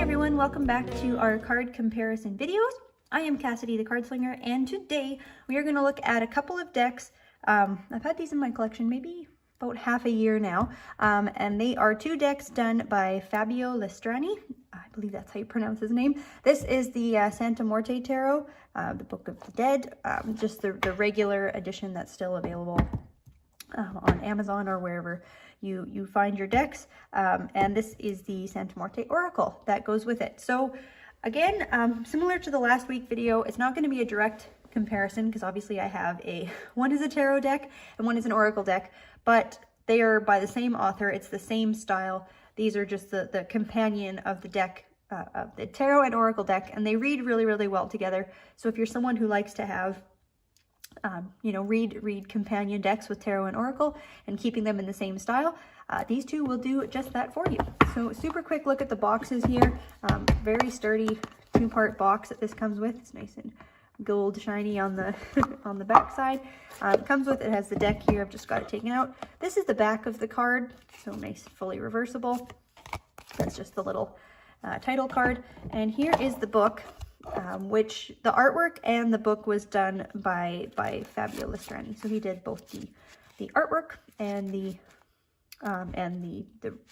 everyone, welcome back to our card comparison videos. I am Cassidy the Cardslinger, and today we are going to look at a couple of decks. I've had these in my collection maybe about half a year now, and they are two decks done by Fabio Listrani. I believe that's how you pronounce his name. This is the Santa Muerte Tarot, the Book of the Dead, just the regular edition that's still available on Amazon or wherever you find your decks, and this is the Santa Muerte Oracle that goes with it. So again, similar to the last week video, it's not going to be a direct comparison because obviously I have one is a tarot deck and one is an oracle deck, but they are by the same author. It's the same style. These are just the companion of the deck, of the tarot and oracle deck, and they read really, really well together. So if you're someone who likes to have read companion decks with tarot and oracle and keeping them in the same style, these two will do just that for you. So super quick look at the boxes here. Very sturdy two-part box that this comes with. It's nice and gold shiny on the on the back side. It has the deck here. I've just got it taken out. This is the back of the card, so nice, fully reversible. That's just the little title card. And here is the book, which the artwork and the book was done by Fabio Listrani. So he did both the artwork and the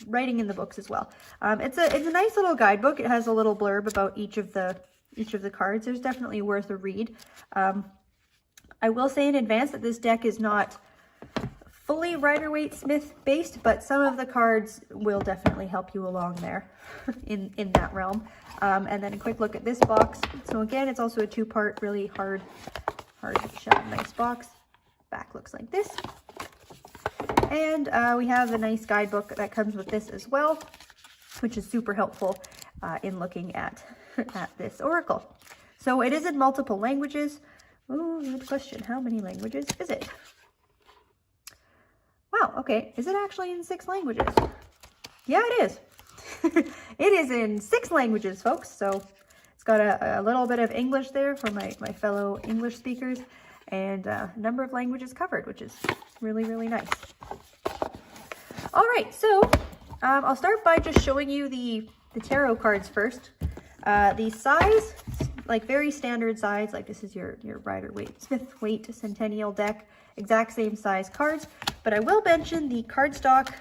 writing in the books as well. It's a nice little guidebook. It has a little blurb about each of the cards. There's definitely worth a read. I will say in advance that this deck is not fully Rider-Waite-Smith based, but some of the cards will definitely help you along there in that realm. And then a quick look at this box. So again, it's also a two-part, really hard to shut, nice box. Back looks like this. And we have a nice guidebook that comes with this as well, which is super helpful in looking at this oracle. So it is in multiple languages. Oh, good question. How many languages is it? Wow, okay. Is it actually in 6 languages? Yeah, it is. It is in 6 languages, folks. So it's got a little bit of English there for my fellow English speakers, and a number of languages covered, which is really, really nice. All right, so I'll start by just showing you the tarot cards first. The size, like very standard size, like this is your Rider-Waite-Smith Centennial deck, exact same size cards, but I will mention the cardstock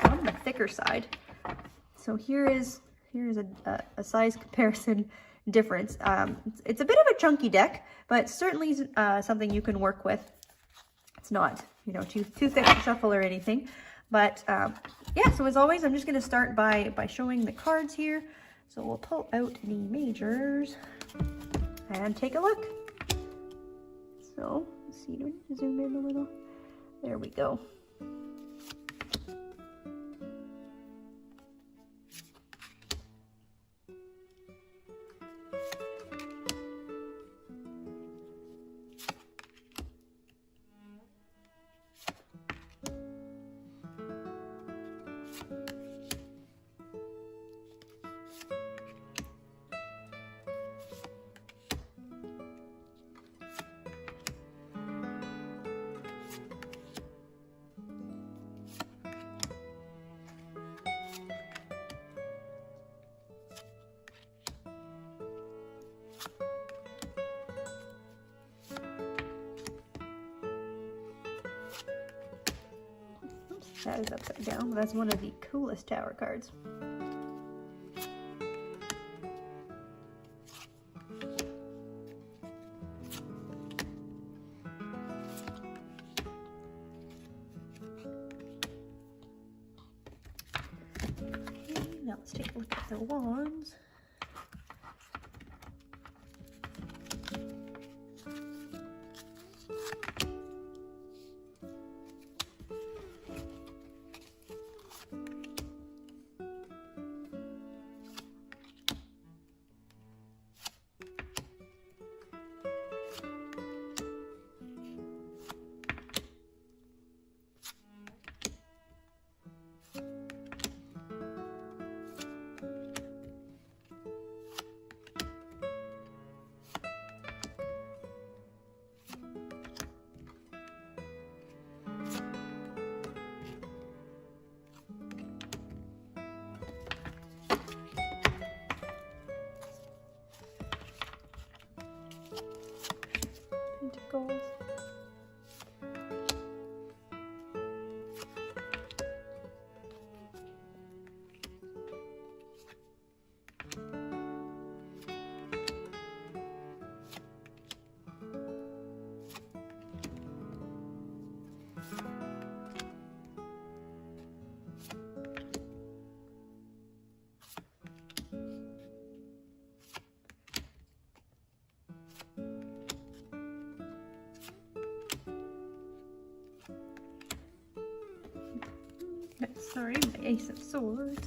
on the thicker side. So here is a size comparison difference. It's a bit of a chunky deck, but certainly something you can work with. It's not, too thick to shuffle or anything. But yeah, so as always, I'm just going to start by showing the cards here. So we'll pull out the majors and take a look. So let's see, do we need to zoom in a little? There we go. That is upside down. That's one of the coolest tower cards. Okay, now let's take a look at the wands. Pentacles. Sorry, my Ace of Swords.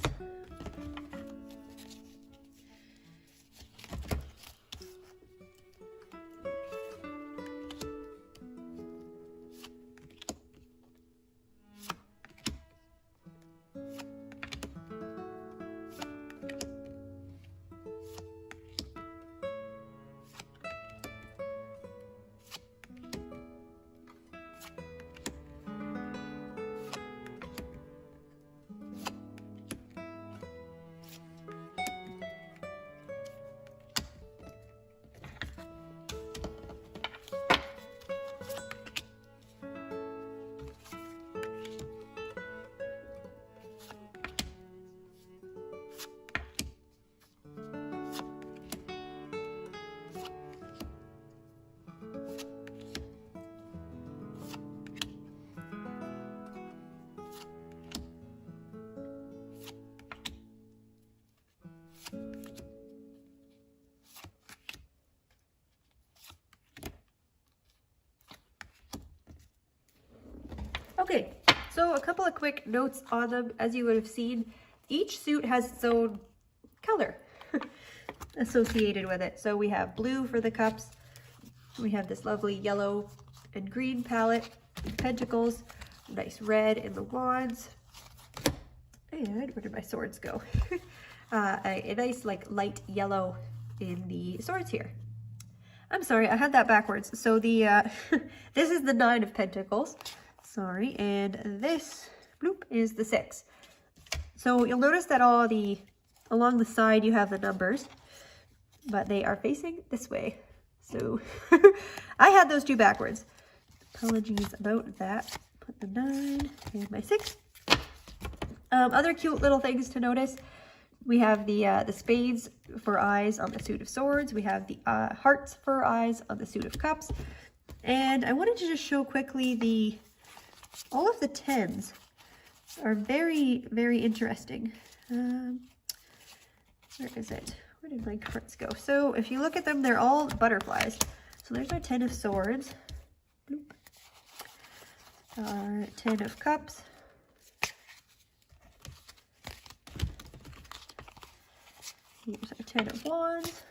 Okay, so a couple of quick notes on them. As you would have seen, each suit has its own color associated with it. So we have blue for the cups, we have this lovely yellow and green palette, pentacles, nice red in the wands, and where did my swords go? A nice like light yellow in the swords here. I'm sorry, I had that backwards. So the this is the 9 of Pentacles. Sorry, and this bloop is the 6. So you'll notice that along the side you have the numbers, but they are facing this way. So I had those two backwards. Apologies about that. Put the 9 and my 6. Other cute little things to notice. We have the spades for eyes on the suit of swords. We have the hearts for eyes on the suit of cups. And I wanted to just show quickly all of the 10s are very, very interesting. Where is it? Where did my cards go? So if you look at them, they're all butterflies. So there's our 10 of swords. Bloop. Our 10 of cups. Here's our 10 of wands.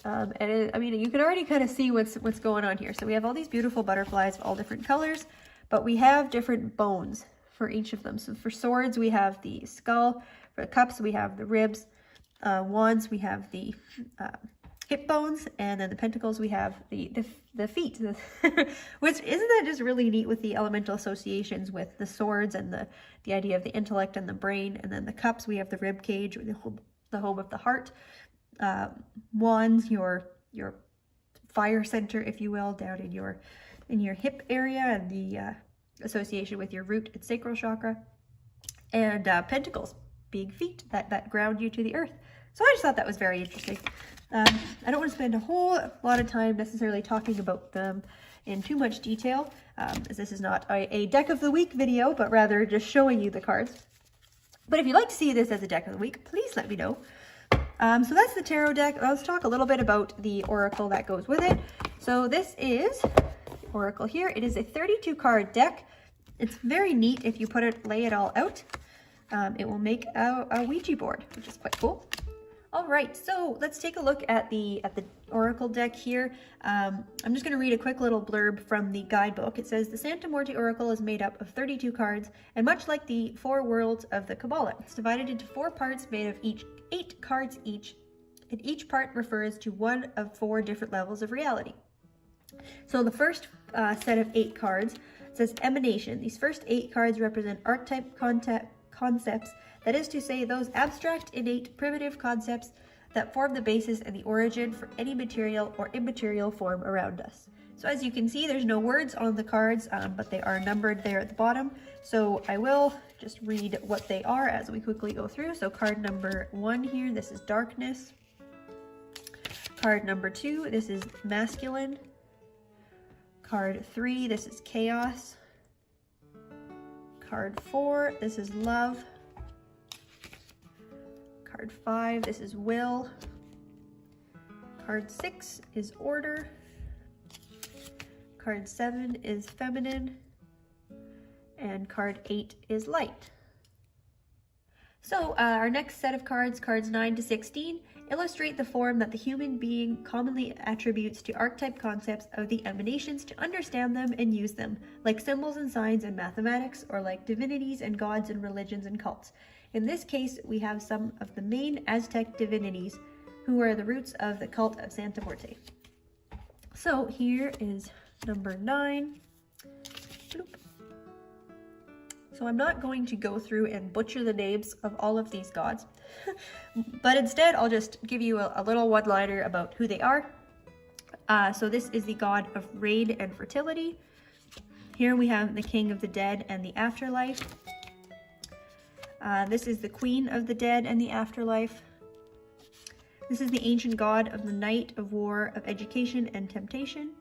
I mean, you can already kind of see what's going on here. So we have all these beautiful butterflies of all different colors, but we have different bones for each of them. So for swords, we have the skull. For the cups, we have the ribs. Wands, we have the hip bones, and then the pentacles, we have the feet. Which isn't that just really neat with the elemental associations with the swords and the idea of the intellect and the brain, and then the cups, we have the rib cage, or the home of the heart. Wands, your fire center, if you will, down in your hip area, and the association with your root and sacral chakra. And pentacles, big feet that ground you to the earth. So I just thought that was very interesting. I don't want to spend a whole lot of time necessarily talking about them in too much detail, as this is not a deck of the week video, but rather just showing you the cards. But if you'd like to see this as a deck of the week, please let me know. So that's the tarot deck. Let's talk a little bit about the oracle that goes with it. So this is the oracle here. It is a 32 card deck. It's very neat if you lay it all out. It will make a Ouija board, which is quite cool. All right, so let's take a look at the oracle deck here. I'm just going to read a quick little blurb from the guidebook. It says, the Santa Muerte oracle is made up of 32 cards, and much like the 4 worlds of the Kabbalah, it's divided into 4 parts made of 8 cards each, and each part refers to one of 4 different levels of reality. So the first set of 8 cards says emanation. These first 8 cards represent archetype concepts, that is to say, those abstract, innate, primitive concepts that form the basis and the origin for any material or immaterial form around us. So as you can see, there's no words on the cards, but they are numbered there at the bottom. So I will just read what they are as we quickly go through. So card number 1 here, this is darkness. Card number 2, this is masculine. Card 3, this is chaos. Card 4, this is love. Card 5, this is will. Card 6 is order. Card 7 is feminine. And card 8 is light. So our next set of cards, cards 9 to 16, illustrate the form that the human being commonly attributes to archetype concepts of the emanations to understand them and use them, like symbols and signs in mathematics, or like divinities and gods in religions and cults. In this case, we have some of the main Aztec divinities who are the roots of the cult of Santa Muerte. So here is number 9. Bloop. So I'm not going to go through and butcher the names of all of these gods, but instead I'll just give you a little one-liner about who they are. So this is the god of rain and fertility. Here we have the king of the dead and the afterlife. This is the queen of the dead and the afterlife. This is the ancient god of the night, of war, of education and temptation.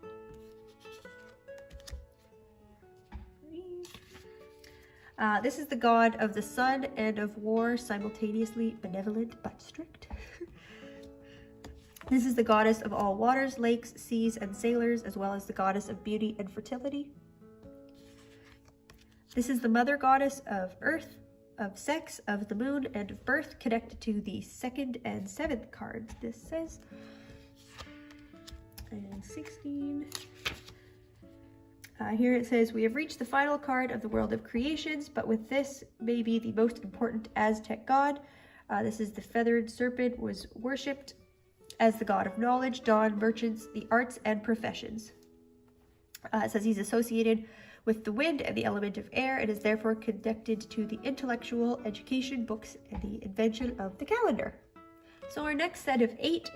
This is the god of the sun and of war, simultaneously benevolent but strict. This is the goddess of all waters, lakes, seas, and sailors, as well as the goddess of beauty and fertility. This is the mother goddess of earth, of sex, of the moon, and of birth, connected to the 2nd and 7th cards, this says. And 16. Here it says, we have reached the final card of the world of creations, but with this may be the most important Aztec god. This is the feathered serpent, was worshipped as the god of knowledge, dawn, merchants, the arts, and professions. It says he's associated with the wind and the element of air, and is therefore connected to the intellectual, education, books, and the invention of the calendar. So our next set of 8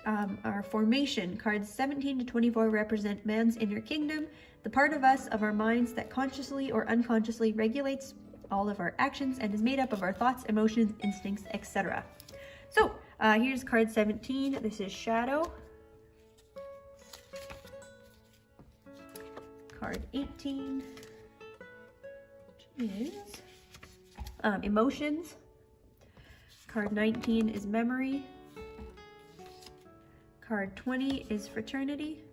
are formation. Cards 17 to 24 represent man's inner kingdom, the part of us, of our minds, that consciously or unconsciously regulates all of our actions and is made up of our thoughts, emotions, instincts, etc. So here's card 17. This is shadow. Card 18 is emotions. Card 19 is memory. Card 20 is fraternity.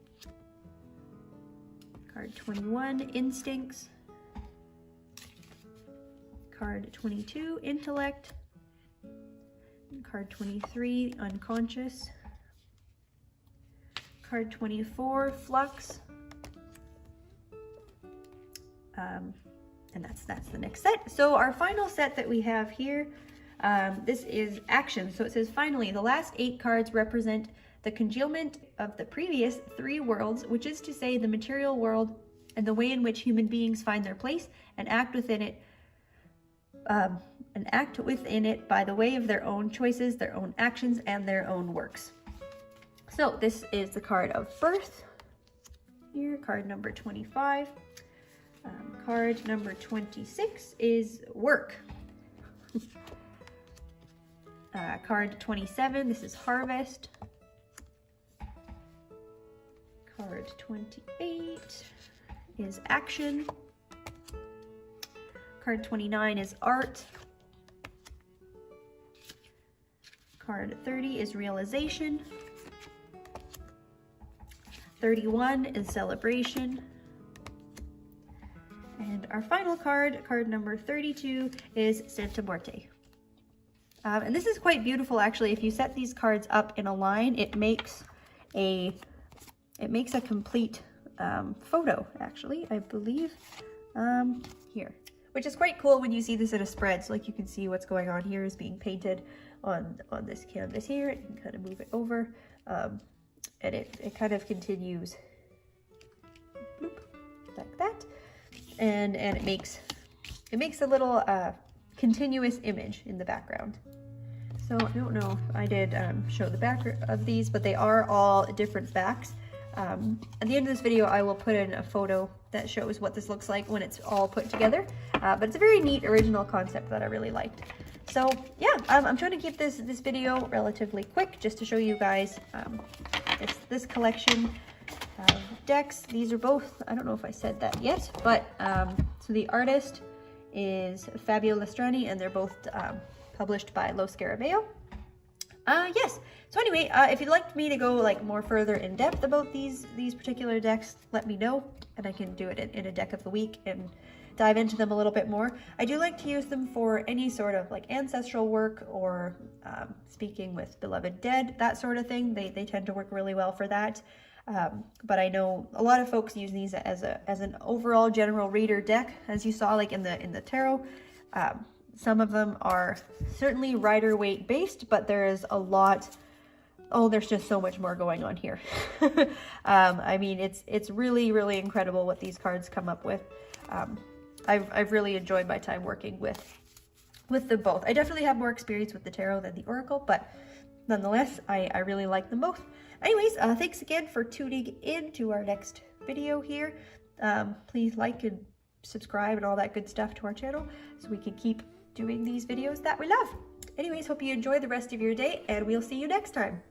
Card 21, instincts. Card 22, intellect. And card 23, unconscious. Card 24, flux. And that's the next set. So our final set that we have here, this is action. So it says, finally, the last 8 cards represent the congealment of the previous 3 worlds, which is to say the material world and the way in which human beings find their place and act within it, by the way of their own choices, their own actions, and their own works. So this is the card of birth. Here, card number 25. Card number 26 is work. Card 27, this is harvest. Card 28 is action. Card 29 is art. Card 30 is realization. 31 is celebration. And our final card, card number 32, is Santa Muerte. And this is quite beautiful, actually. If you set these cards up in a line, it makes a complete photo, actually, I believe, here. Which is quite cool when you see this in a spread. So like you can see what's going on here is being painted on this canvas here. You can kind of move it over, and it kind of continues bloop, like that. And it makes a little continuous image in the background. So I don't know if I did show the back of these, but they are all different backs. At the end of this video, I will put in a photo that shows what this looks like when it's all put together. But it's a very neat original concept that I really liked. So yeah, I'm trying to keep this video relatively quick just to show you guys this collection of decks. These are both, I don't know if I said that yet, but so the artist is Fabio Listrani, and they're both published by Lo Scarabeo. Yes. So anyway, if you'd like me to go like more further in depth about these particular decks, let me know, and I can do it in a deck of the week and dive into them a little bit more. I do like to use them for any sort of like ancestral work or speaking with beloved dead, that sort of thing. They tend to work really well for that. But I know a lot of folks use these as an overall general reader deck, as you saw like in the tarot. Some of them are certainly rider weight based, but there is a lot. Oh, there's just so much more going on here. I mean, it's really, really incredible what these cards come up with. I've really enjoyed my time working with them both. I definitely have more experience with the tarot than the oracle, but nonetheless, I really like them both. Anyways, thanks again for tuning in to our next video here. Please like and subscribe and all that good stuff to our channel so we can keep doing these videos that we love. Anyways, hope you enjoy the rest of your day, and we'll see you next time.